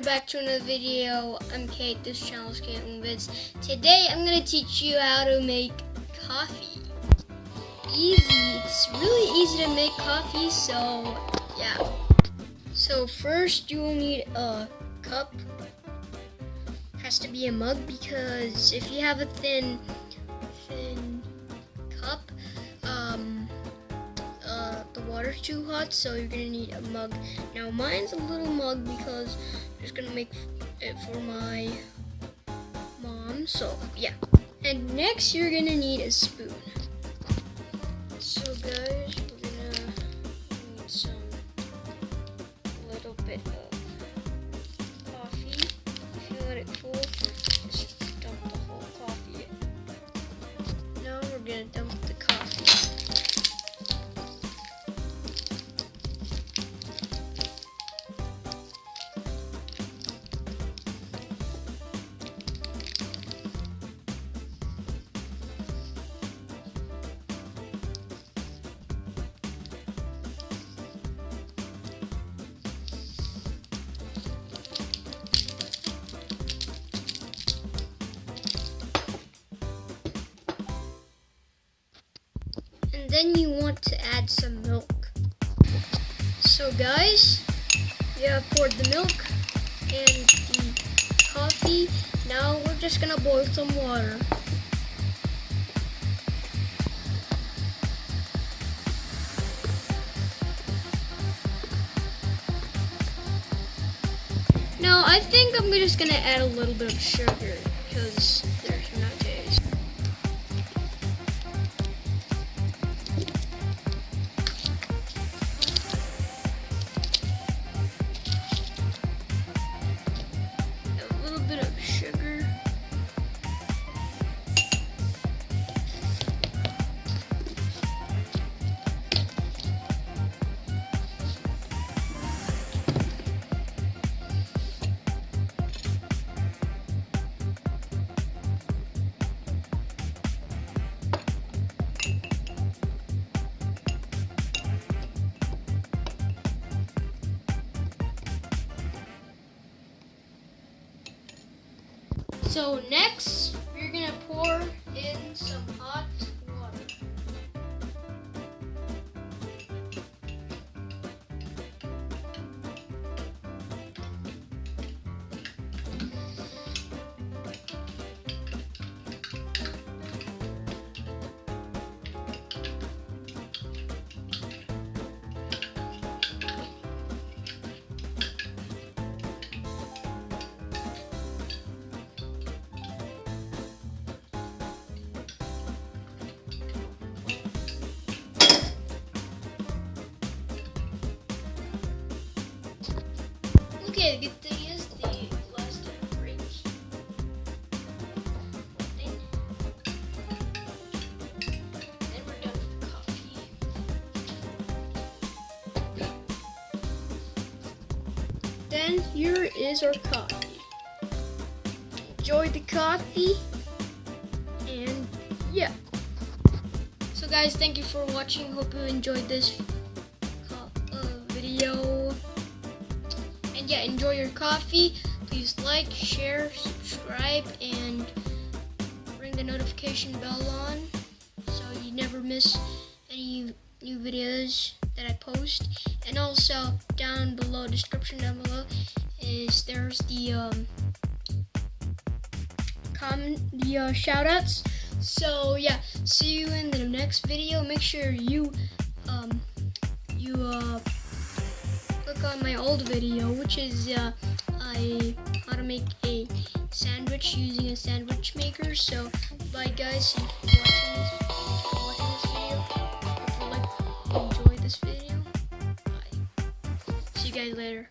back to another video. I'm Kate, this channel is Kate Vids. Today I'm going to teach you how to make coffee. Easy, it's really easy to make coffee, so yeah. So first you will need a cup. Has to be a mug because if you have a thin cup, the water's too hot, so you're gonna need a mug. Now mine's a little mug because I'm just gonna make it for my mom, so yeah. And next you're gonna need a spoon. So guys, we're gonna need a little bit of coffee. If you let it cool, just dump the whole coffee in. Now we're gonna dump the coffee. And then you want to add some milk. So guys, you have poured the milk and the coffee. Now we're just gonna boil some water. Now I think I'm just gonna add a little bit of sugar because there's no taste. Bit of sugar. So next, we're gonna pour in some hot water. Okay, the good thing is the last time breaks. Then we're done with the coffee. Then here is our coffee. Enjoy the coffee, and yeah. So guys, thank you for watching. Hope you enjoyed this video. And yeah, enjoy your coffee. Please like, share, subscribe, and ring the notification bell on so you never miss any new videos that I post. And also down below, description down below, there's the shoutouts. So yeah, see you in the next video. Make sure you click on my old video, which is how to make a sandwich using a sandwich maker. So bye guys, thank you for watching this video. If you enjoy this video, bye. See you guys later.